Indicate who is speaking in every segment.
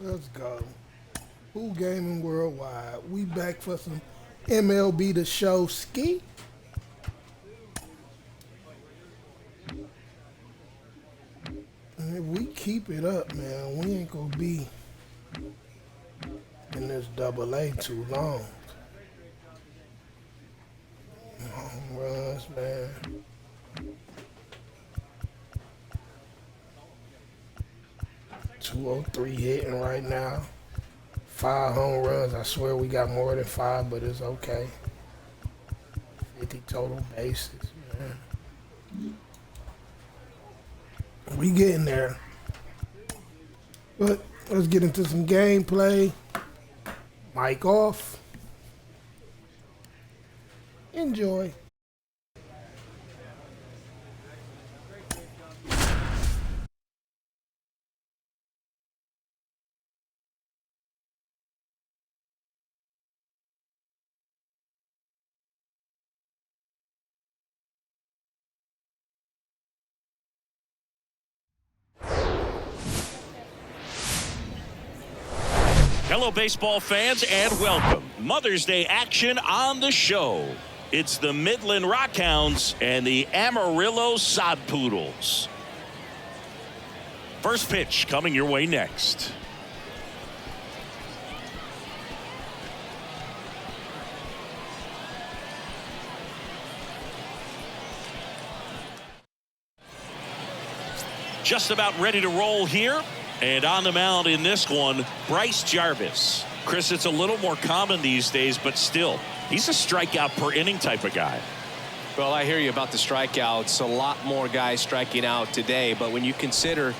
Speaker 1: Let's go. HooGaminWordWide. We back for some MLB The Show ski. And if we keep it up, man, we ain't gonna be in this AA too long. Home runs, man. .203 hitting right now. 5 home runs. I swear we got more than 5, but it's okay. 50 total bases, man. We getting there. But let's get into some gameplay. Mic off. Enjoy.
Speaker 2: Hello, baseball fans, and welcome. Mother's Day action on the show. It's the Midland RockHounds and the Amarillo Sod Poodles. First pitch coming your way next. Just about ready to roll here. And on the mound in this one, Bryce Jarvis. Chris, it's a little more common these days, but still, he's a strikeout per inning type of guy.
Speaker 3: Well, I hear you about the strikeouts. A lot more guys striking out today, but when you consider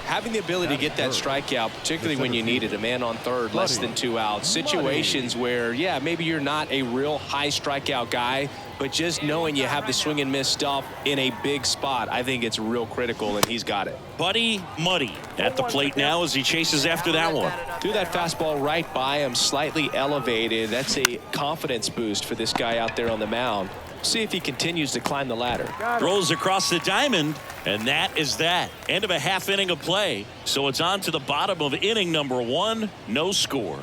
Speaker 3: having the ability to get that strikeout, particularly when you need it, a man on third, less than 2 outs, situations where, yeah, maybe you're not a real high strikeout guy, but just knowing you have the swing and miss stuff in a big spot, I think it's real critical, and he's got it.
Speaker 2: Buddy Muddy at the plate now as he chases after that one.
Speaker 3: Threw that fastball right by him, slightly elevated. That's a confidence boost for this guy out there on the mound. See if he continues to climb the ladder.
Speaker 2: Throws across the diamond, and that is that. End of a half inning of play. So it's on to the bottom of inning number 1. No score.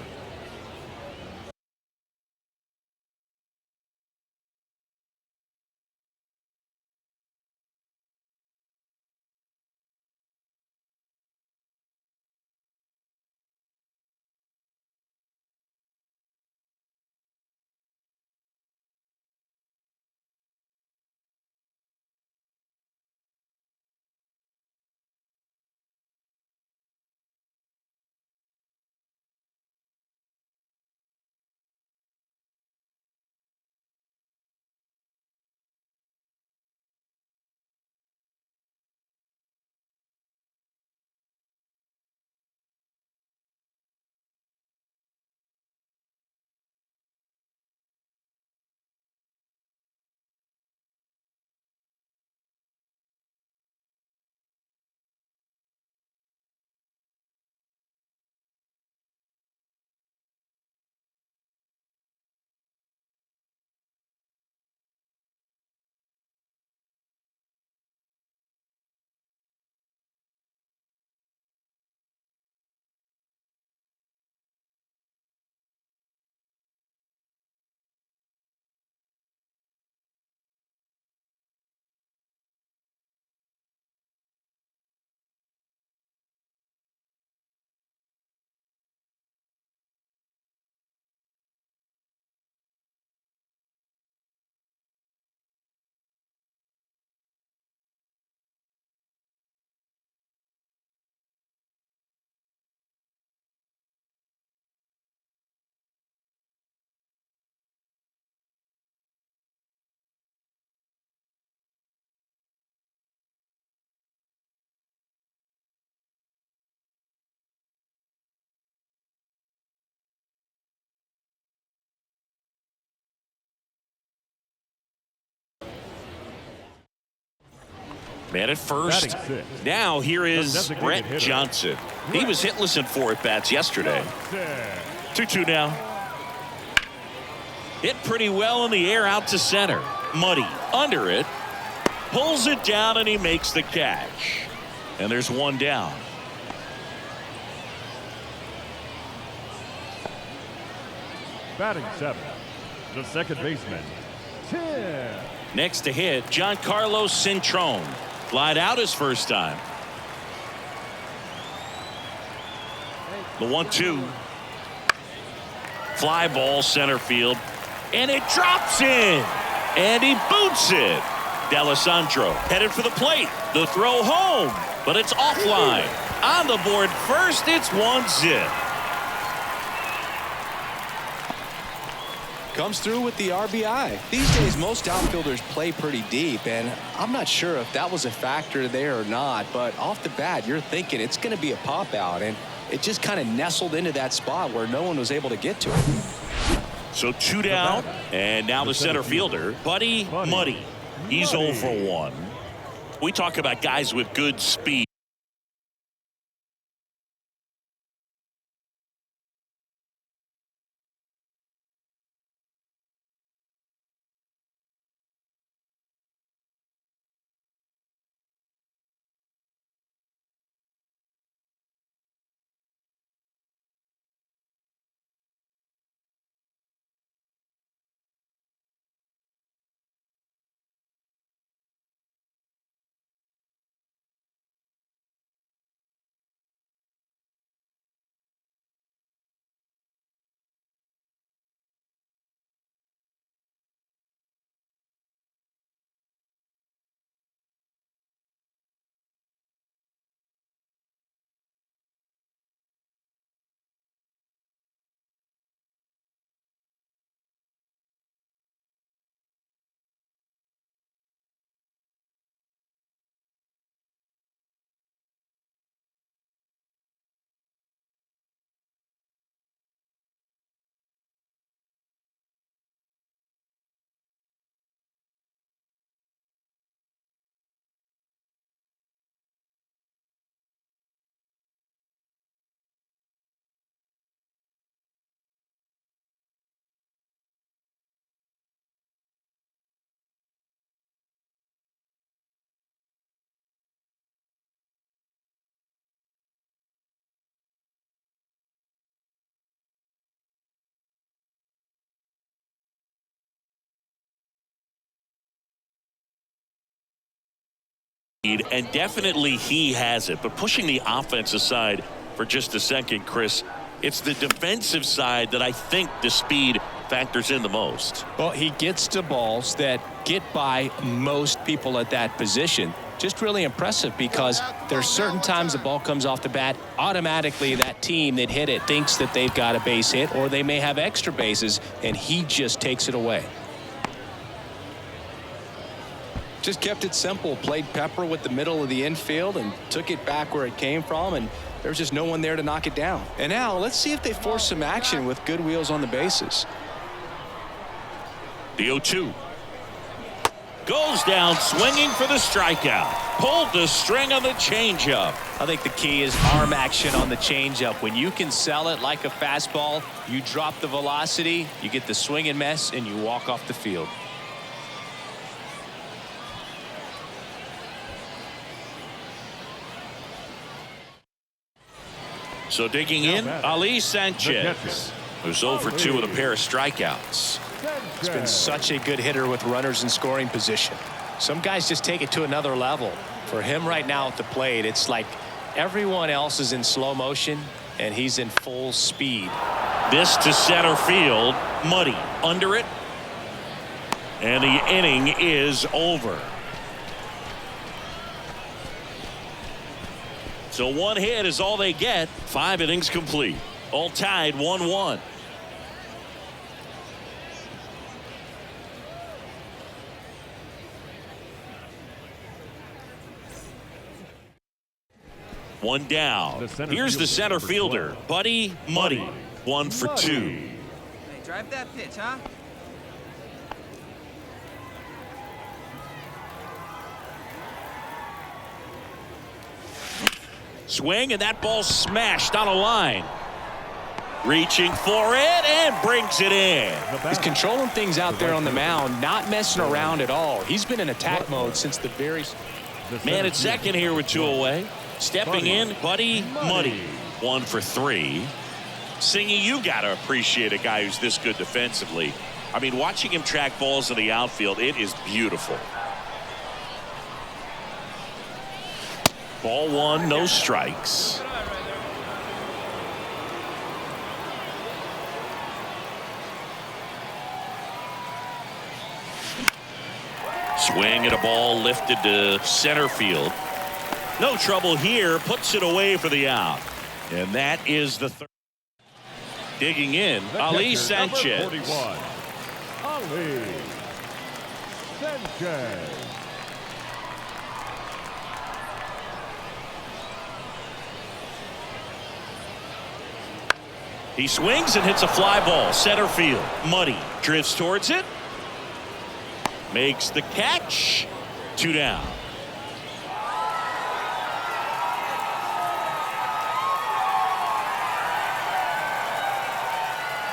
Speaker 2: Man at first. Now here is Brett Johnson. He was hitless in 4 at-bats yesterday. 2-2 now. Hit pretty well in the air out to center. Muddy under it. Pulls it down and he makes the catch. And there's one down.
Speaker 4: Batting 7, the second baseman, Tim.
Speaker 2: Next to hit, Giancarlo Cintrone. Flied out his first time. The 1-2. Fly ball center field. And it drops in. And he boots it. D'Alessandro headed for the plate. The throw home. But it's offline. On the board first, it's 1-0.
Speaker 3: Comes through with the RBI. These days, most outfielders play pretty deep, and I'm not sure if that was a factor there or not, but off the bat, you're thinking it's going to be a pop out, and it just kind of nestled into that spot where no one was able to get to it.
Speaker 2: So 2 down, and now the center fielder, Buddy Muddy. He's 0 for 1. We talk about guys with good speed. And definitely he has it, but pushing the offense aside for just a second, Chris, it's the defensive side that I think the speed factors in the most.
Speaker 3: Well, he gets to balls that get by most people at that position. Just really impressive because there's certain times the ball comes off the bat, automatically that team that hit it thinks that they've got a base hit or they may have extra bases, and he just takes it away. Just kept it simple, played pepper with the middle of the infield and took it back where it came from, and there was just no one there to knock it down. And now let's see if they force some action with good wheels on the bases.
Speaker 2: The 0-2 goes down swinging for the strikeout. Pulled the string on the changeup.
Speaker 3: I think the key is arm action on the changeup. When you can sell it like a fastball, you drop the velocity, you get the swing and miss, and you walk off the field.
Speaker 2: So digging in, Ali Sanchez, who's 0 for 2 with a pair of strikeouts.
Speaker 3: He's been such a good hitter with runners in scoring position. Some guys just take it to another level. For him right now at the plate, it's like everyone else is in slow motion and he's in full speed.
Speaker 2: This to center field, Muddy under it, and the inning is over. So 1 hit is all they get. 5 innings complete. All tied 1-1. One down. Here's the center fielder, Buddy Muddy. 1 for 2.
Speaker 5: Hey, drive that pitch, huh?
Speaker 2: Swing, and that ball smashed on a line. Reaching for it and brings it in.
Speaker 3: He's controlling things out there on the mound, not messing around at all. He's been in attack mode since the very...
Speaker 2: Man at second here with 2 away. Stepping in, Buddy Muddy. 1 for 3. Singy, you got to appreciate a guy who's this good defensively. I mean, watching him track balls in the outfield, it is beautiful. Ball one, no strikes. Swing at a ball lifted to center field. No trouble here, puts it away for the out. And that is the third. Digging in, Ali Sanchez.
Speaker 4: 41, Ali Sanchez.
Speaker 2: He swings and hits a fly ball, center field. Muddy drifts towards it. Makes the catch. 2 down.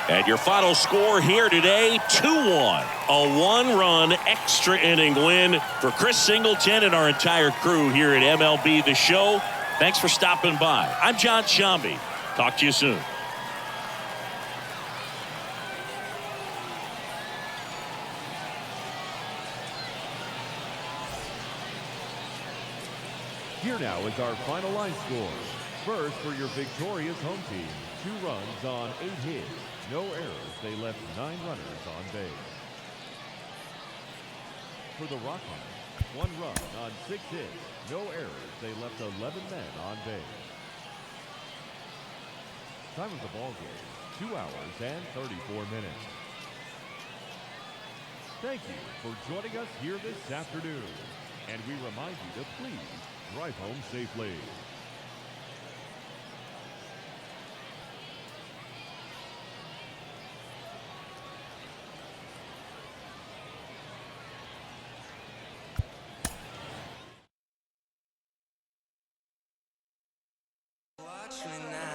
Speaker 2: And your final score here today, 2-1. A one-run extra inning win for Chris Singleton and our entire crew here at MLB The Show. Thanks for stopping by. I'm John Shambi. Talk to you soon.
Speaker 4: Here now is our final line score. First, for your victorious home team, 2 runs on 8 hits, no errors. They left 9 runners on base. For the RockHounds, 1 run on 6 hits, no errors. They left 11 men on base. Time of the ball game, 2 hours and 34 minutes. Thank you for joining us here this afternoon. And we remind you to please drive home safely.
Speaker 6: Watch me now.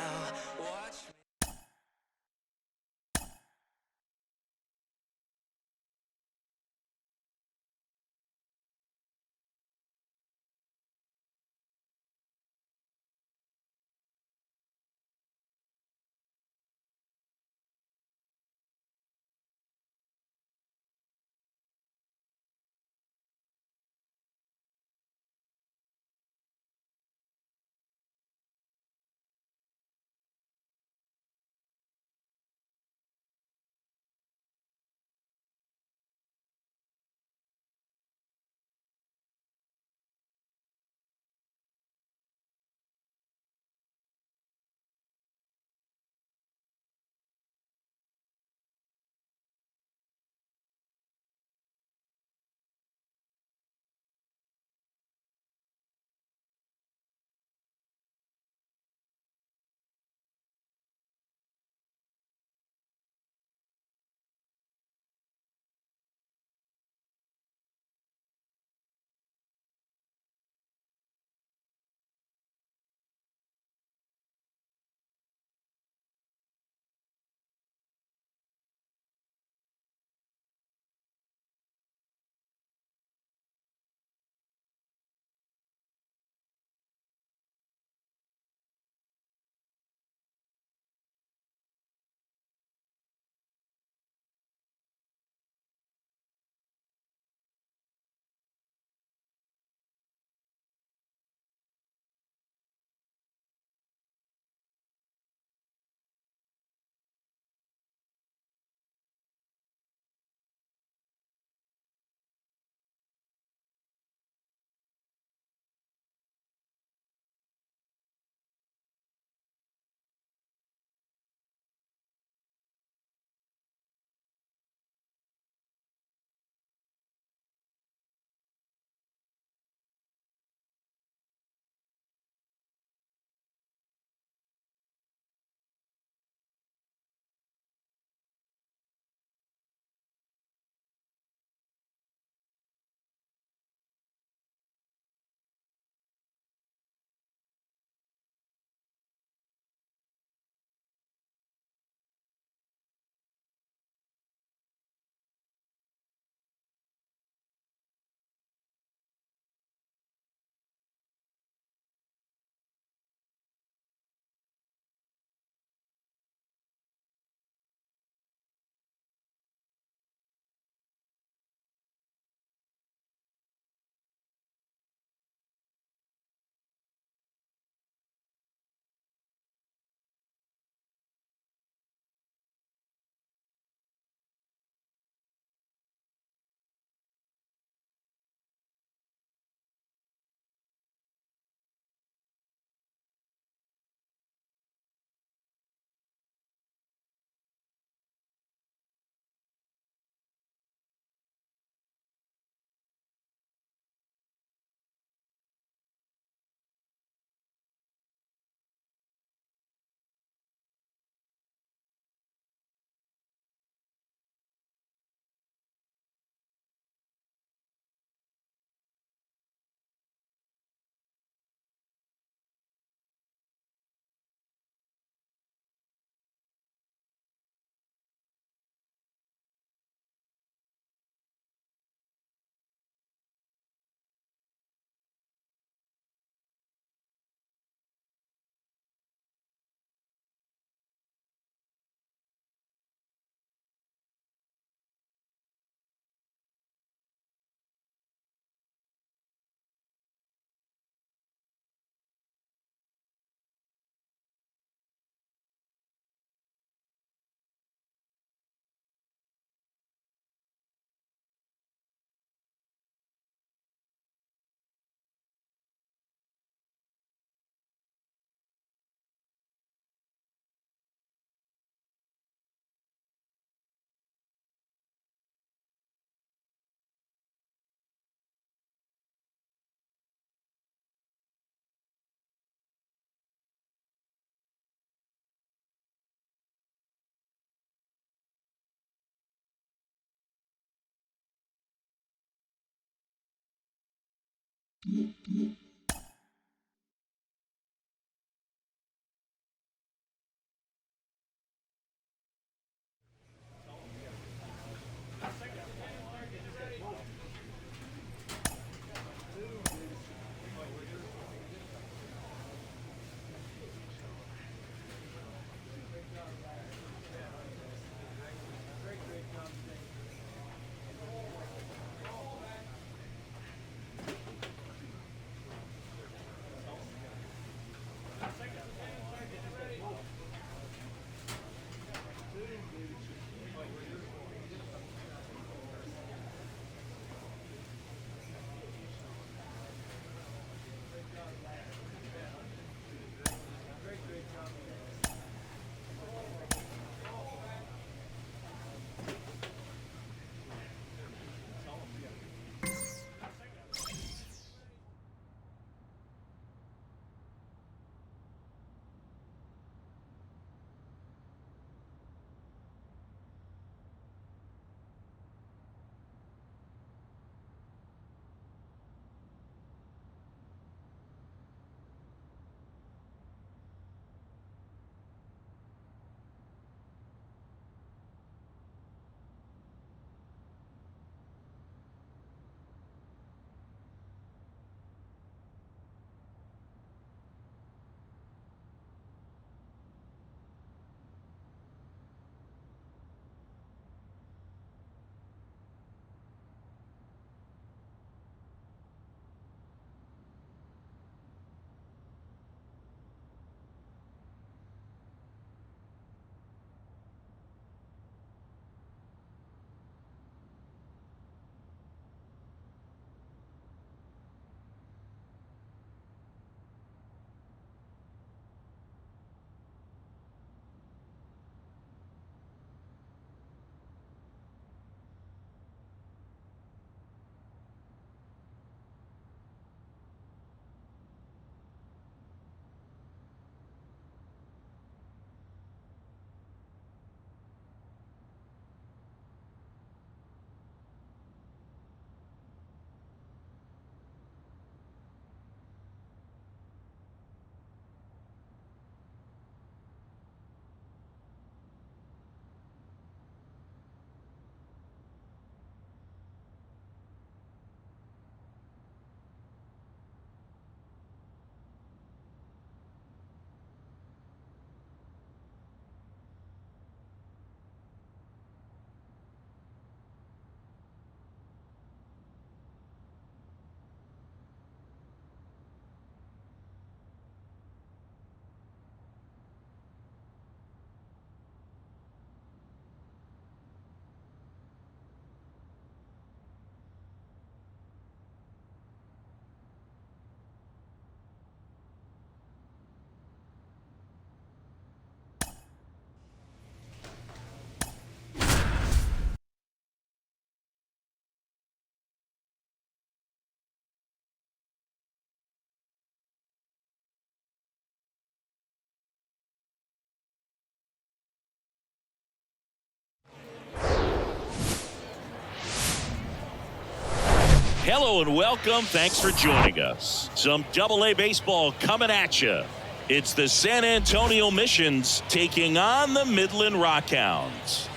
Speaker 2: Hello and welcome. Thanks for joining us. Some Double-A baseball coming at you. It's the San Antonio Missions taking on the Midland RockHounds.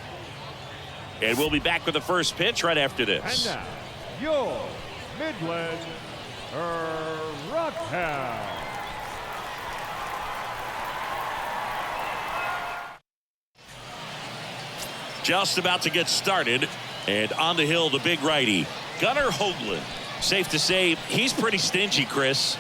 Speaker 2: And we'll be back with the first pitch right after this.
Speaker 4: And now, your Midland RockHounds.
Speaker 2: Just about to get started. And on the hill, the big righty, Gunnar Hoagland. Safe to say, he's pretty stingy, Chris.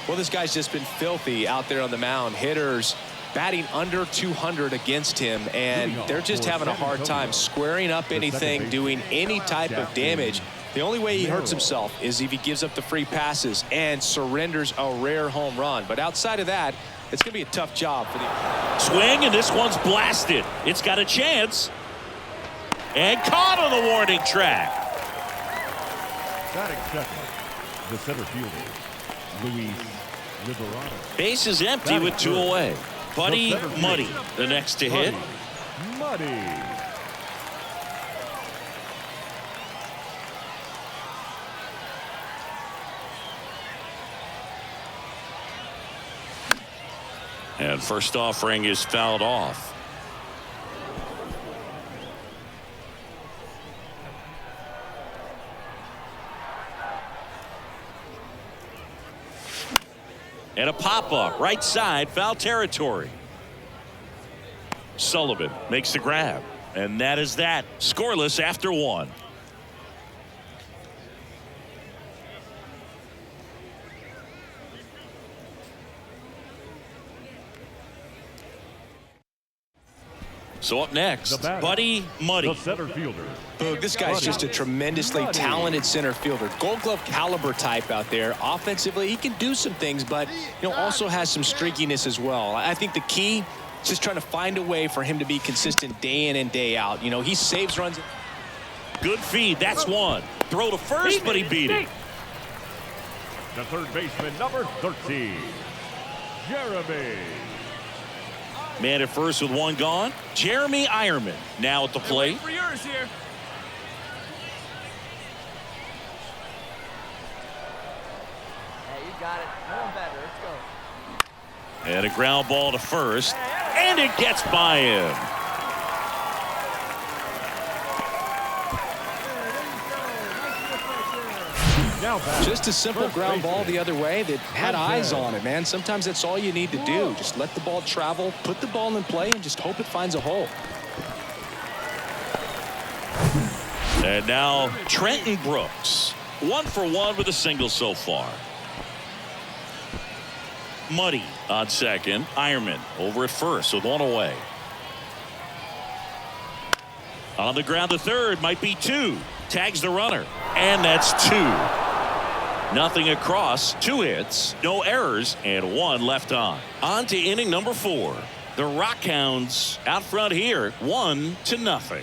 Speaker 3: Well, this guy's just been filthy out there on the mound. Hitters batting under 200 against him, and they're just having a hard time squaring up anything, doing any type of damage. The only way he hurts himself is if he gives up the free passes and surrenders a rare home run. But outside of that, it's going to be a tough job for the
Speaker 2: swing, and this one's blasted. It's got a chance. And caught on the warning track.
Speaker 4: Batting second, the center fielder, Luis Liberato.
Speaker 2: Base is empty with 2 away. Buddy Muddy, the next to hit.
Speaker 4: Muddy.
Speaker 2: And first offering is fouled off. And a pop-up right side, foul territory. Sullivan makes the grab. And that is that. Scoreless after one. So up next, Buddy Muddy.
Speaker 4: The center fielder.
Speaker 3: Boog, this guy's just a tremendously talented center fielder. Gold Glove caliber type out there. Offensively, he can do some things, but also has some streakiness as well. I think the key is just trying to find a way for him to be consistent day in and day out. He saves runs.
Speaker 2: Good feed. That's one. Throw to first, but he beat it.
Speaker 4: The third baseman, number 13, Jeremy.
Speaker 2: Man at first with one gone. Jeremy Ironman now at the plate.
Speaker 5: For yours here.
Speaker 7: Hey, you got it. No one better. Let's go.
Speaker 2: And a ground ball to first. And it gets by him.
Speaker 3: Just a simple ground ball the other way that had eyes on it, man. Sometimes that's all you need to do. Just let the ball travel, put the ball in play, and just hope it finds a hole.
Speaker 2: And now Trenton Brooks. 1 for 1 with a single so far. Muddy on second. Ironman over at first with one away. On the ground to third, might be two. Tags the runner. And that's two. Nothing across, 2 hits, no errors, and 1 left on. On to inning number 4. The RockHounds out front here, 1-0.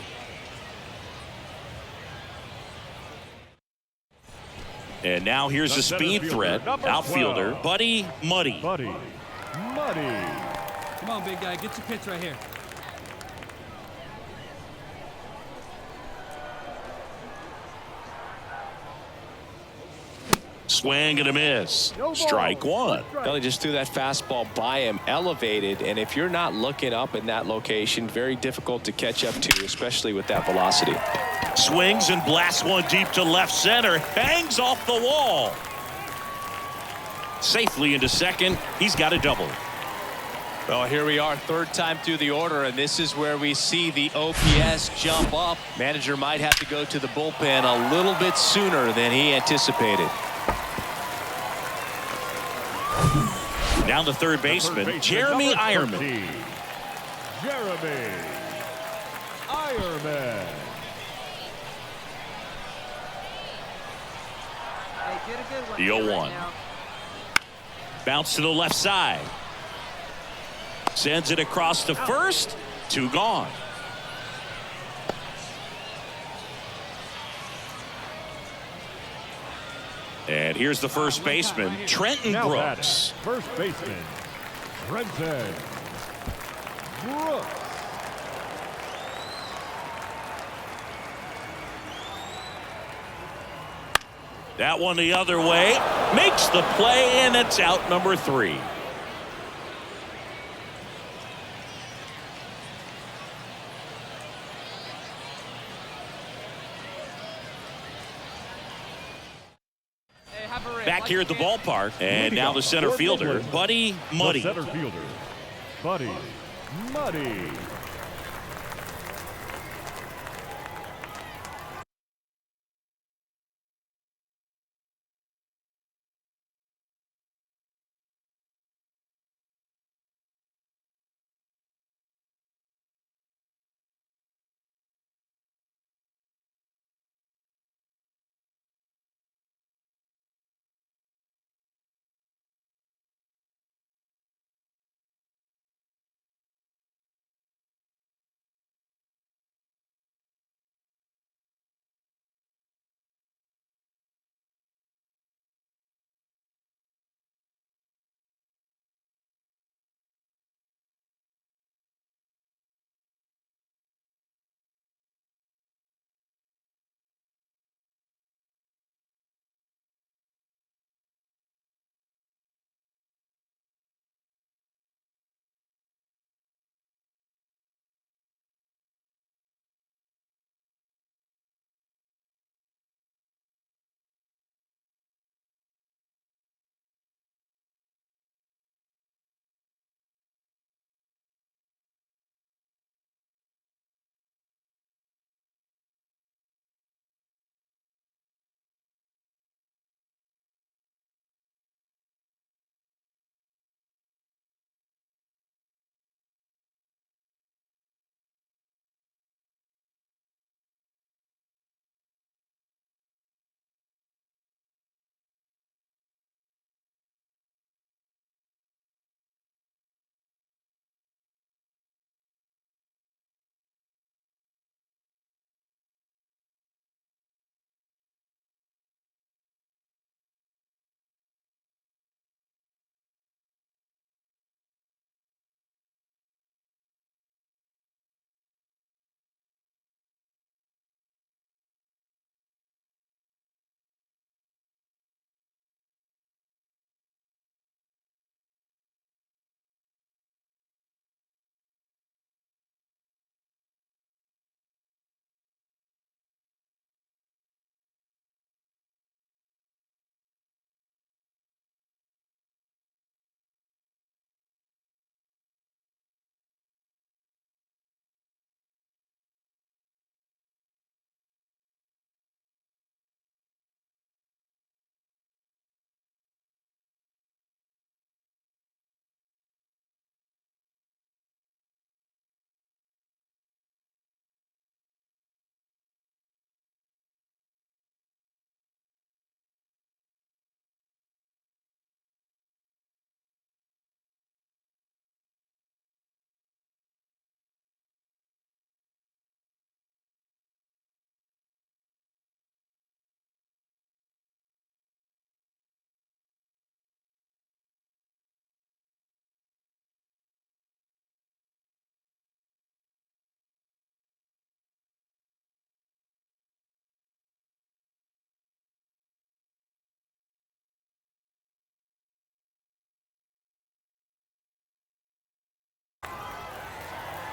Speaker 2: And now here's a speed threat, outfielder Buddy Muddy.
Speaker 4: Buddy Muddy.
Speaker 5: Come on, big guy. Get your pitch right here.
Speaker 2: Swing and a miss. Strike one.
Speaker 3: Well, he just threw that fastball by him, elevated, and if you're not looking up in that location, very difficult to catch up to, especially with that velocity.
Speaker 2: Swings and blasts one deep to left center. Hangs off the wall. Safely into second. He's got a double.
Speaker 3: Well, here we are, third time through the order, and this is where we see the OPS jump up. Manager might have to go to the bullpen a little bit sooner than he anticipated.
Speaker 2: Down the third baseman, Jeremy Ironman.
Speaker 4: Jeremy Ironman.
Speaker 7: Hey, get a good one.
Speaker 2: The 0-1. Bounce to the left side. Sends it across to first. 2 gone. And here's the first baseman, Trenton Brooks.
Speaker 4: First baseman, Trenton Brooks.
Speaker 2: That one the other way. Makes the play, and it's out number 3. Back here at the ballpark, and now the center fielder, Buddy Muddy.
Speaker 4: The center fielder, Buddy Muddy.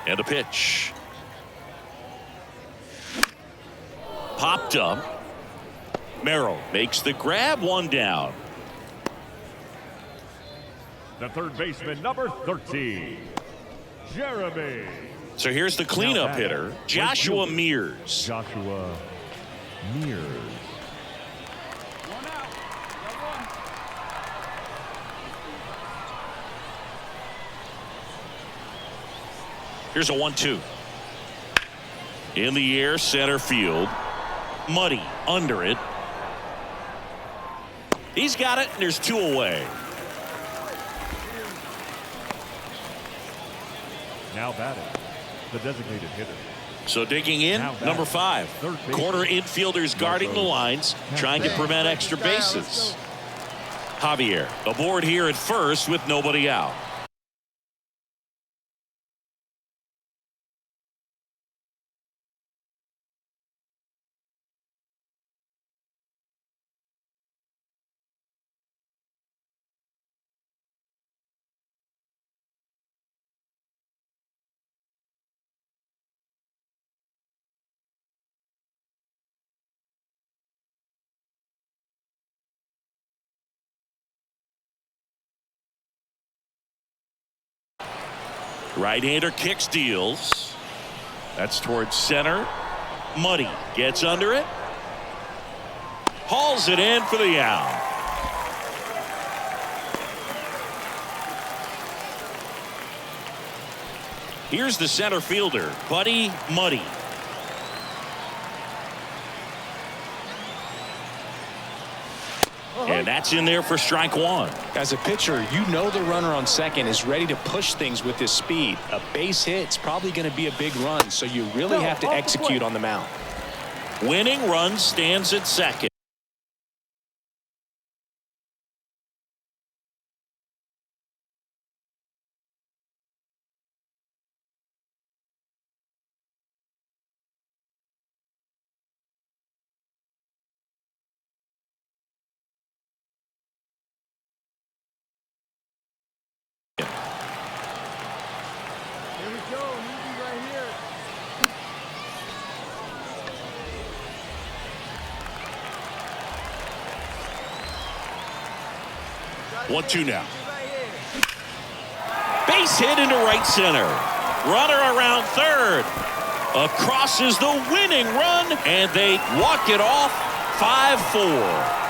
Speaker 2: And the pitch. Popped up. Merrill makes the grab, 1 down.
Speaker 4: The third baseman, number 13, Jeremy.
Speaker 2: So here's the cleanup hitter, Joshua Mears.
Speaker 4: Joshua Mears.
Speaker 5: One out. Got one.
Speaker 2: Here's a 1-2. In the air, center field. Muddy under it. He's got it, and there's 2 away.
Speaker 4: Now batting, the designated hitter.
Speaker 2: So digging in, number 5. Corner infielders guarding the lines, trying to prevent extra bases. Javier aboard here at first with nobody out. Right-hander kicks, deals. That's towards center. Muddy gets under it. Hauls it in for the out. Here's the center fielder, Buddy Muddy. And that's in there for strike 1.
Speaker 3: As a pitcher, you know the runner on second is ready to push things with his speed. A base hit's probably going to be a big run, so you really have to execute on the mound.
Speaker 2: Winning run stands at second.
Speaker 7: Here we go. Easy right here.
Speaker 2: 1-2 now.
Speaker 7: Right here.
Speaker 2: Base hit into right center. Runner around third. Across is the winning run, and they walk it off 5-4.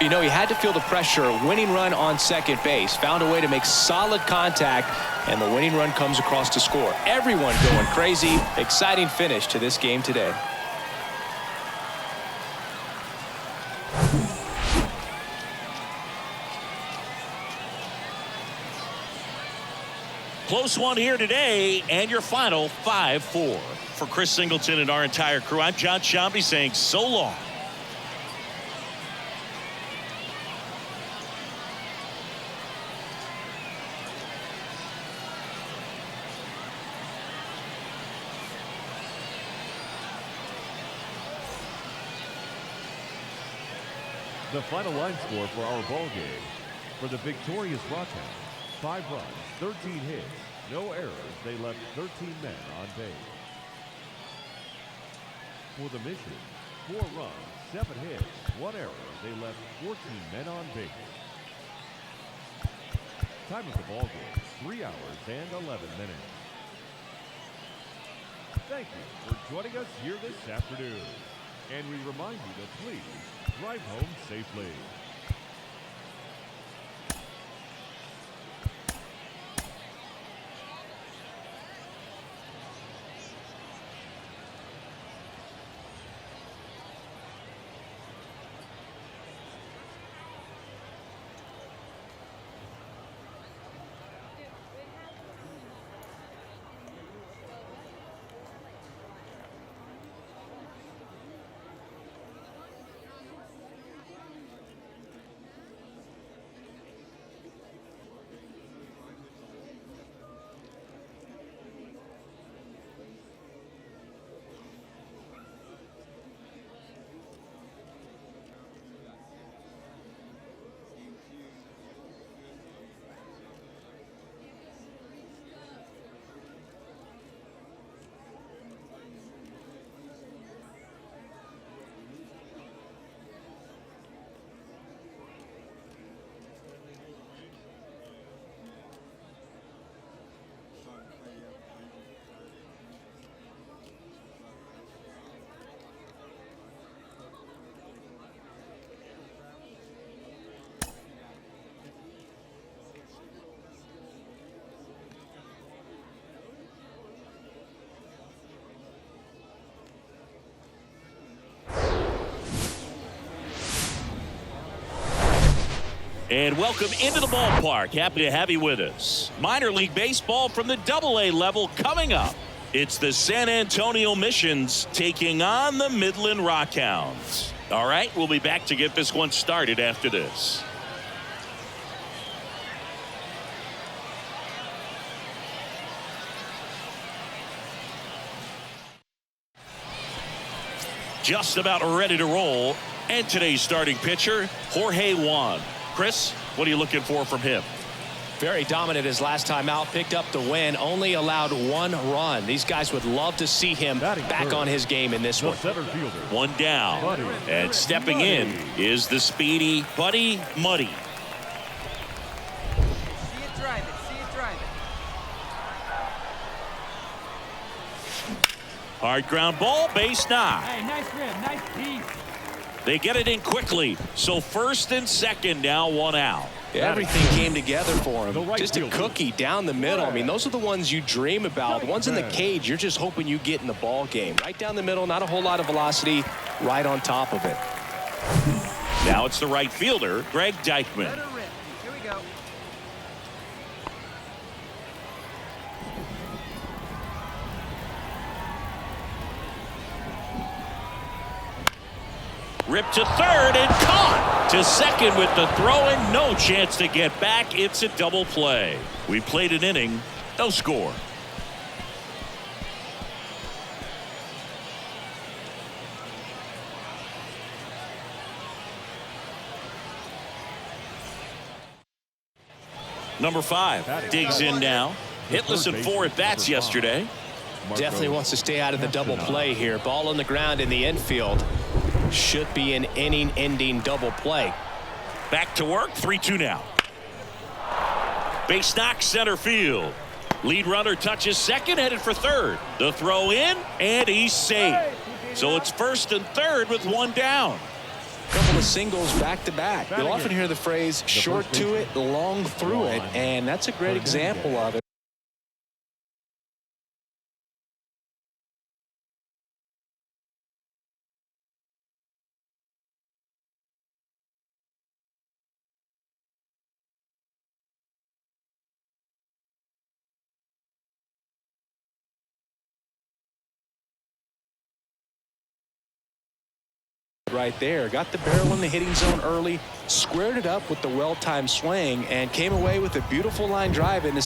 Speaker 3: You know, he had to feel the pressure. Winning run on second base. Found a way to make solid contact, and the winning run comes across to score. Everyone going crazy. Exciting finish to this game today.
Speaker 2: Close one here today, and your final 5-4. For Chris Singleton and our entire crew, I'm John Shambi saying so long.
Speaker 4: The final line score for our ball game. For the victorious RockHounds, 5 runs, 13 hits, no errors. They left 13 men on base. For the Mission, 4 runs, 7 hits, 1 error. They left 14 men on base. Time of the ball game, 3 hours and 11 minutes. Thank you for joining us here this afternoon. And we remind you to please drive home safely.
Speaker 2: And welcome into the ballpark. Happy to have you with us. Minor league baseball from the AA level coming up. It's the San Antonio Missions taking on the Midland RockHounds. All right, we'll be back to get this one started after this. Just about ready to roll. And today's starting pitcher, Jorge Juan. Chris, what are you looking for from him?
Speaker 3: Very dominant his last time out, picked up the win, only allowed 1 run. These guys would love to see him back on his game in this one.
Speaker 2: One down. And stepping in is the speedy Buddy Muddy.
Speaker 7: See it drive it. See it drive it.
Speaker 2: Hard ground ball, base knock.
Speaker 5: Hey, nice rib, nice piece.
Speaker 2: They get it in quickly. So first and second, now 1 out.
Speaker 3: Everything came together for him. Just a cookie down the middle. I mean, those are the ones you dream about. The ones in the cage, you're just hoping you get in the ball game. Right down the middle, not a whole lot of velocity, right on top of it.
Speaker 2: Now it's the right fielder, Greg Deichmann.
Speaker 7: Let her rip. Here we go.
Speaker 2: Ripped to third and caught. To second with the throw and no chance to get back. It's a double play. We played an inning, no score. Number 5 digs in now. Hitless in 4 at-bats yesterday.
Speaker 3: Definitely wants to stay out of the double play here. Ball on the ground in the infield. Should be an inning-ending double play.
Speaker 2: Back to work, 3-2 now. Base knock center field. Lead runner touches second, headed for third. The throw in, and he's safe. So it's first and third with 1 down.
Speaker 3: Couple of singles back-to-back. You'll often hear the phrase short to it, long through it, and that's a great example of it. Right there, got the barrel in the hitting zone early, squared it up with the well-timed swing, and came away with a beautiful line drive in his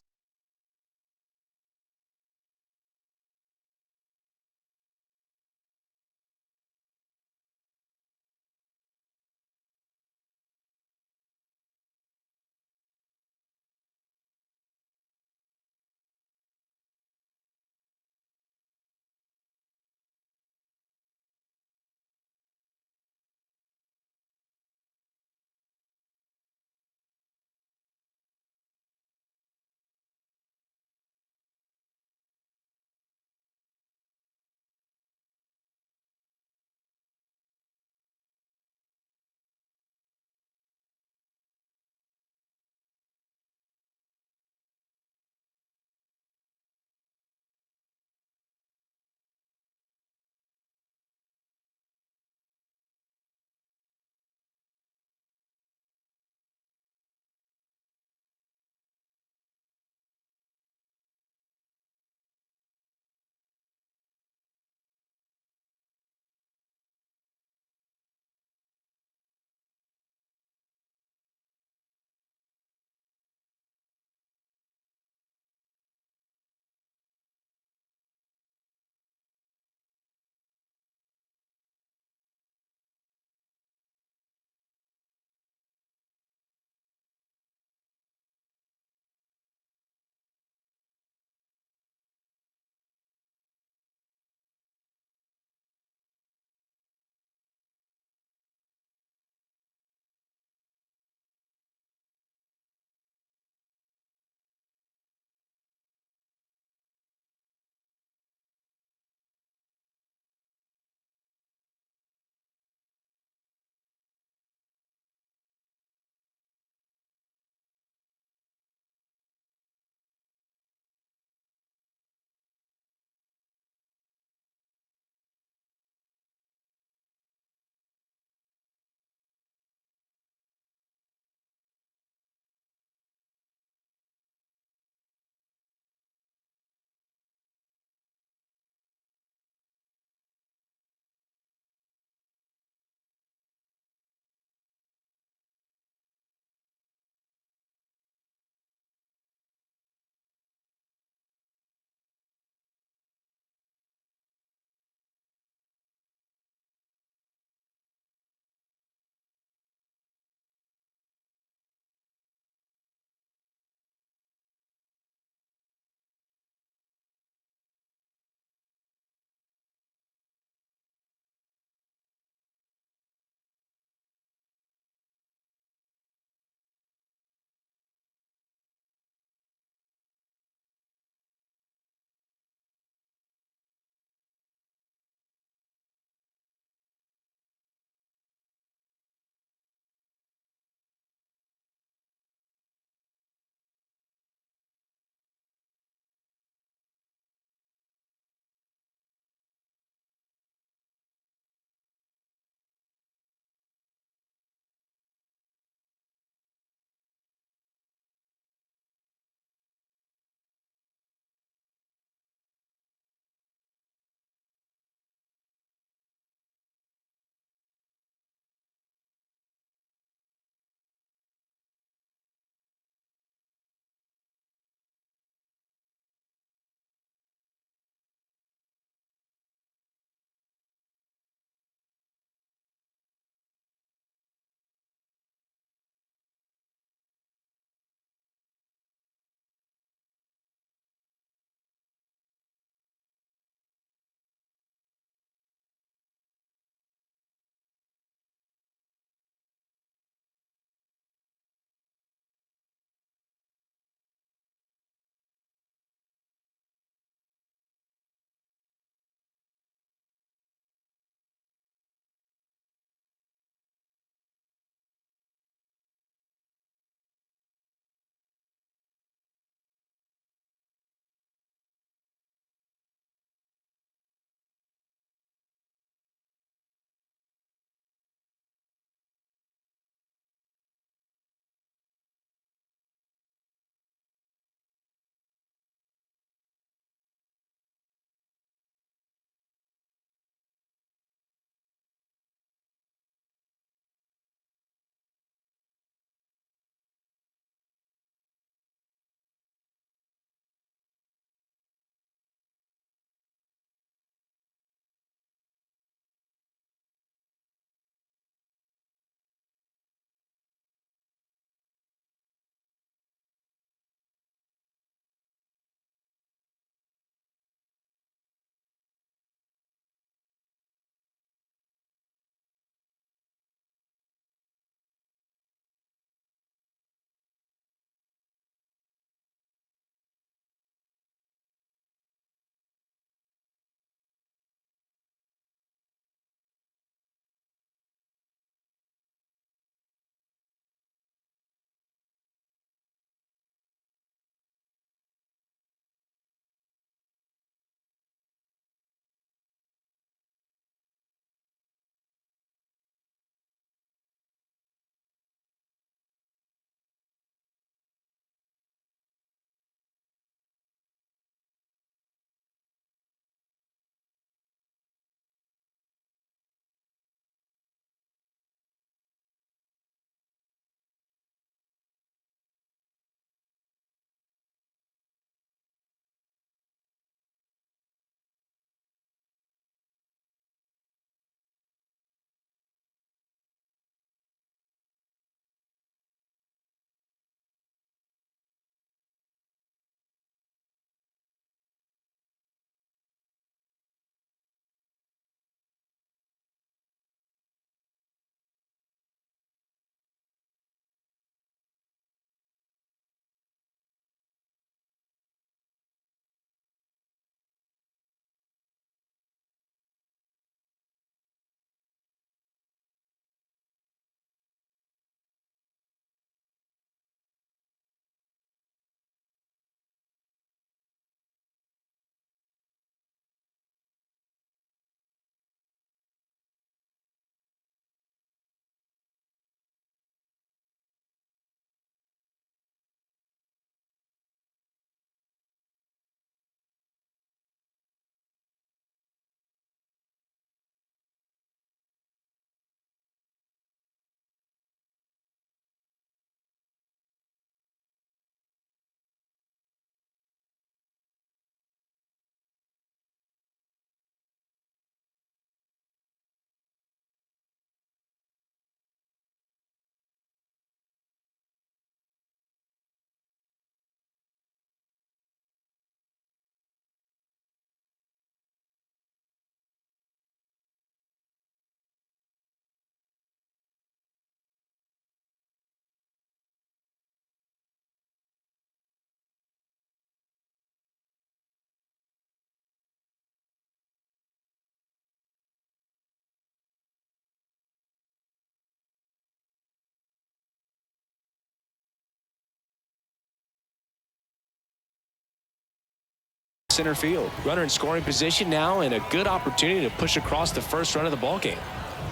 Speaker 3: center field. Runner in scoring position now, and a good opportunity to push across the first run of the ball game.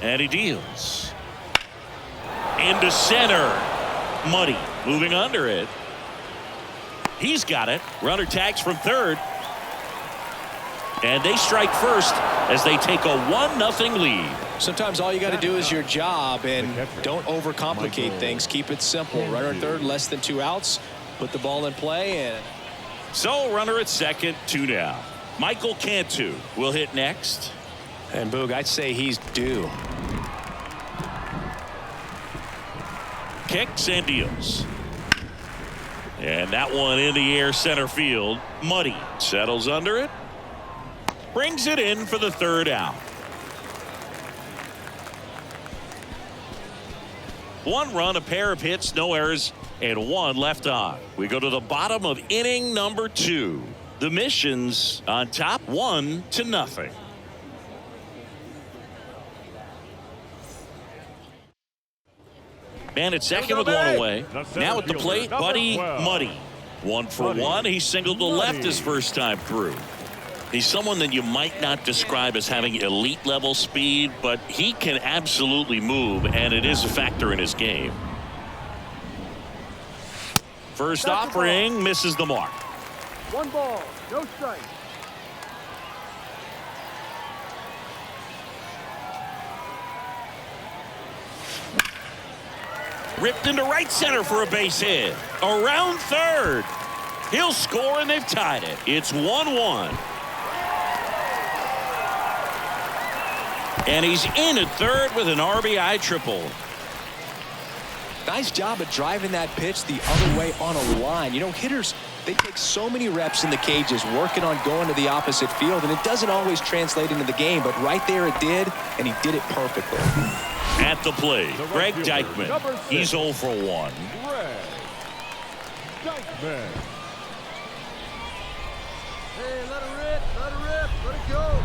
Speaker 2: And he deals. Into center. Muddy moving under it. He's got it. Runner tags from third. And they strike first as they take a 1-0 lead.
Speaker 3: Sometimes all you got to do is your job, and don't overcomplicate things. Keep it simple. Runner at third, less than 2 outs. Put the ball in play. And
Speaker 2: so runner at second, 2 down. Michael Cantu will hit next.
Speaker 3: And Boog, I'd say he's due.
Speaker 2: Kicks and deals. And that one in the air center field. Muddy settles under it. Brings it in for the 3rd out. 1 run, a pair of hits, no errors, and 1 left on. We go to the bottom of inning number 2. The Missions on top 1-0. Man at second with 1 away. Now at the plate, Buddy Muddy. 1 for 1. He singled to left his first time through. He's someone that you might not describe as having elite level speed, but he can absolutely move, and it is a factor in his game. First offering misses the mark.
Speaker 5: 1 ball, no strike.
Speaker 2: Ripped into right center for a base hit. Around third. He'll score, and they've tied it. It's 1-1. And he's in at third with an RBI triple.
Speaker 3: Nice job of driving that pitch the other way on a line. You know, hitters, they take so many reps in the cages working on going to the opposite field, and it doesn't always translate into the game, but right there it did, and he did it perfectly.
Speaker 2: At the plate, Greg Deichmann. He's 0 for 1.
Speaker 4: Greg Deichmann.
Speaker 5: Hey, let it rip, let it go.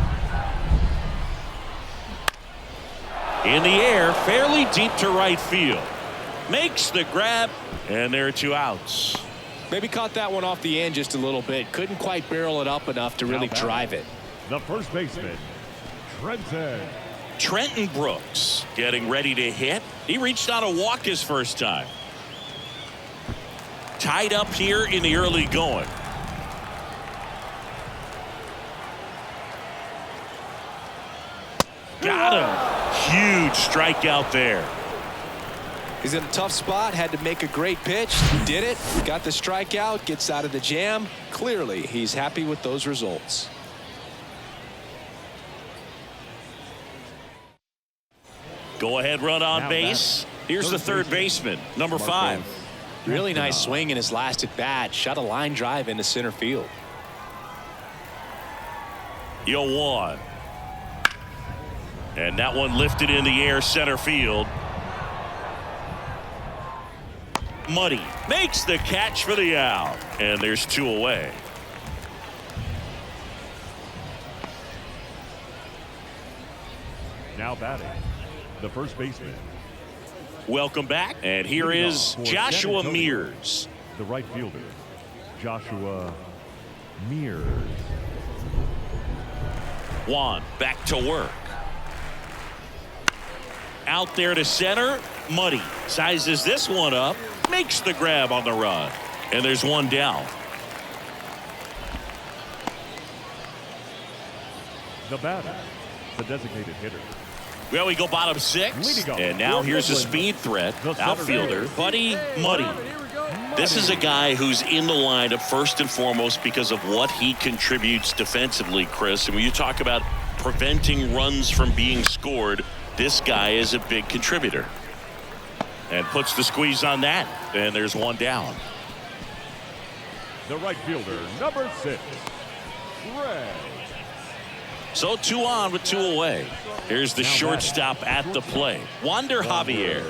Speaker 2: In the air, fairly deep to right field. Makes the grab, and there are 2 outs.
Speaker 3: Maybe caught that one off the end just a little bit. Couldn't quite barrel it up enough to really drive it.
Speaker 4: The first baseman,
Speaker 2: Trenton Brooks getting ready to hit. He reached on a walk his first time. Tied up here in the early going. Got him. Huge strikeout there.
Speaker 3: He's in a tough spot, had to make a great pitch, did it, got the strikeout, gets out of the jam. Clearly, he's happy with those results.
Speaker 2: Go ahead run on base. Here's the third baseman, number 5.
Speaker 3: Really nice swing in his last at bat. Shot a line drive into center field.
Speaker 2: 0-1. And that one lifted in the air center field. Muddy makes the catch for the out. And there's 2 away.
Speaker 4: Now batting, the first baseman.
Speaker 2: Welcome back. And here is Joshua Mears.
Speaker 4: The right fielder, Joshua Mears.
Speaker 2: Juan back to work. Out there to center. Muddy sizes this one up. Makes the grab on the run. And there's 1 down.
Speaker 4: The batter, the designated hitter.
Speaker 2: Well, we go bottom 6. And now here's a speed threat. Outfielder, Buddy Muddy. This is a guy who's in the lineup first and foremost because of what he contributes defensively, Chris. And when you talk about preventing runs from being scored, this guy is a big contributor. And puts the squeeze on that. And there's 1 down.
Speaker 4: The right fielder, number 6, Greg.
Speaker 2: So 2 on with 2 away. Here's the shortstop at the plate, Wander Javier.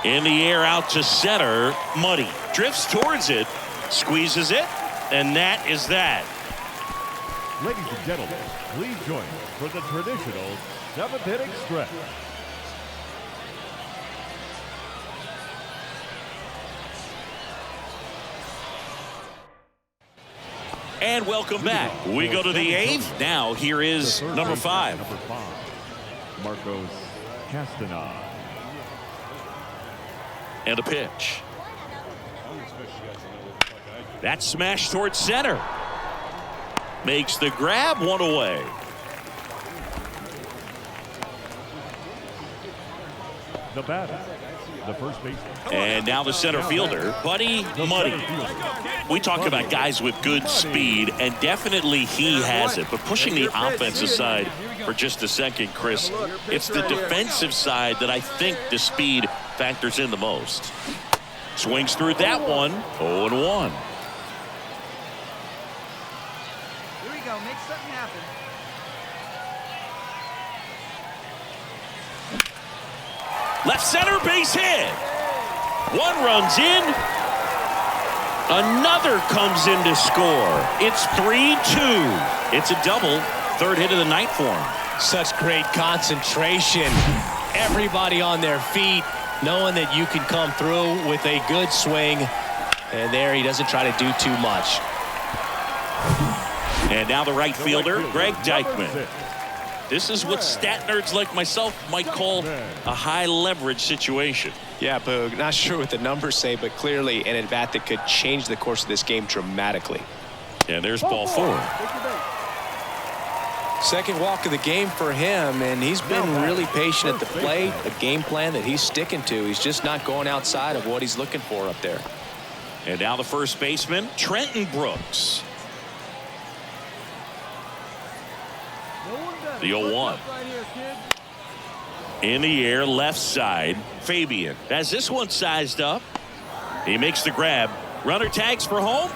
Speaker 2: In the air out to center. Muddy drifts towards it, squeezes it, and that is that.
Speaker 4: Ladies and gentlemen, please join us for the traditional 7th inning stretch.
Speaker 2: And welcome back. We go to the 8th. Now here is number 5.
Speaker 4: Number 5, Marcos Castañeda.
Speaker 2: And a pitch. That smash towards center. Makes the grab, 1 away.
Speaker 4: The batter, the first baseman.
Speaker 2: And now the center fielder, Buddy Muddy. We talk about guys with good speed, and definitely he has it. But pushing the offensive side for just a second, Chris, it's the defensive side that I think the speed factors in the most. Swings through that one, 0-1.
Speaker 7: Here we go. Make something happen.
Speaker 2: Left center base hit. One runs in. Another comes in to score. It's 3-2. It's a double. Third hit of the night for him.
Speaker 3: Such great concentration. Everybody on their feet, knowing that you can come through with a good swing. And there he doesn't try to do too much.
Speaker 2: And now the right fielder, Greg Deichmann. This is what stat nerds like myself might call a high leverage situation.
Speaker 3: Yeah, Boog, not sure what the numbers say, but clearly an at-bat that could change the course of this game dramatically.
Speaker 2: And there's ball 4.
Speaker 3: Second walk of the game for him, and he's been really patient at the plate, a game plan that he's sticking to. He's just not going outside of what he's looking for up there.
Speaker 2: And now the first baseman, Trenton Brooks. The 0-1. In the air, left side, Fabian. As this one sized up, he makes the grab. Runner tags for home.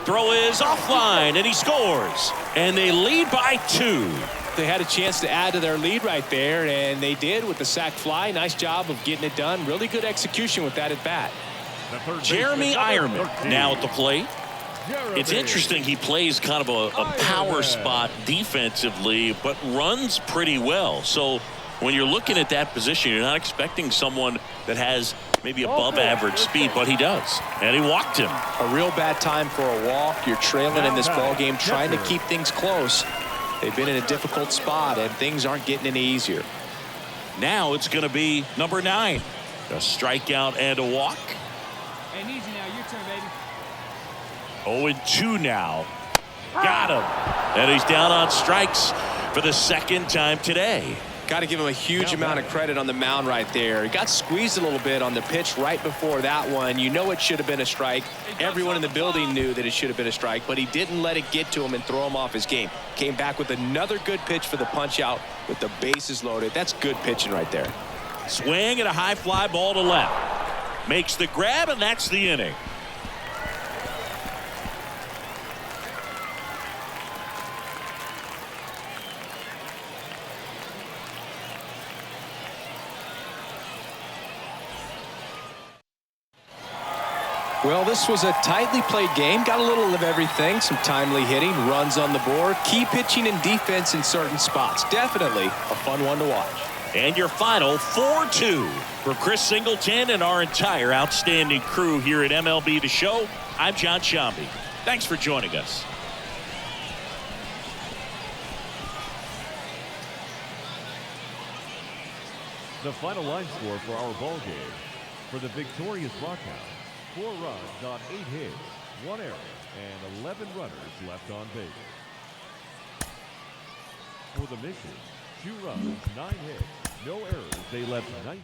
Speaker 2: Throw is offline, and he scores. And they lead by 2.
Speaker 3: They had a chance to add to their lead right there, and they did with the sac fly. Nice job of getting it done. Really good execution with that at bat.
Speaker 2: Jeremy Ironman now at the plate. It's interesting, he plays kind of a power spot defensively, but runs pretty well. So when you're looking at that position, you're not expecting someone that has maybe above average speed, but he does. And he walked him.
Speaker 3: A real bad time for a walk. You're trailing in this ball game, trying to keep things close. They've been in a difficult spot, and things aren't getting any easier.
Speaker 2: Now it's going to be number 9. A strikeout and a walk.
Speaker 8: And easy now, your turn, baby.
Speaker 2: 0-2 now. Got him. And he's down on strikes for the second time today.
Speaker 3: Got to give him a huge amount of credit on the mound right there. He got squeezed a little bit on the pitch right before that one. You know it should have been a strike. Everyone in the building knew that it should have been a strike, but he didn't let it get to him and throw him off his game. Came back with another good pitch for the punch out with the bases loaded. That's good pitching right there.
Speaker 2: Swing and a high fly ball to left. Makes the grab, and that's the inning.
Speaker 3: Well, this was a tightly played game. Got a little of everything. Some timely hitting, runs on the board, key pitching and defense in certain spots. Definitely a fun one to watch.
Speaker 2: And your final 4-2 for Chris Singleton and our entire outstanding crew here at MLB The Show. I'm John Shambi. Thanks for joining us.
Speaker 4: The final line score for our ball game. For the victorious RockHounds, 4 runs on 8 hits, 1 error, and 11 runners left on base. For the Mission, 2 runs, 9 hits, no errors. They left 19.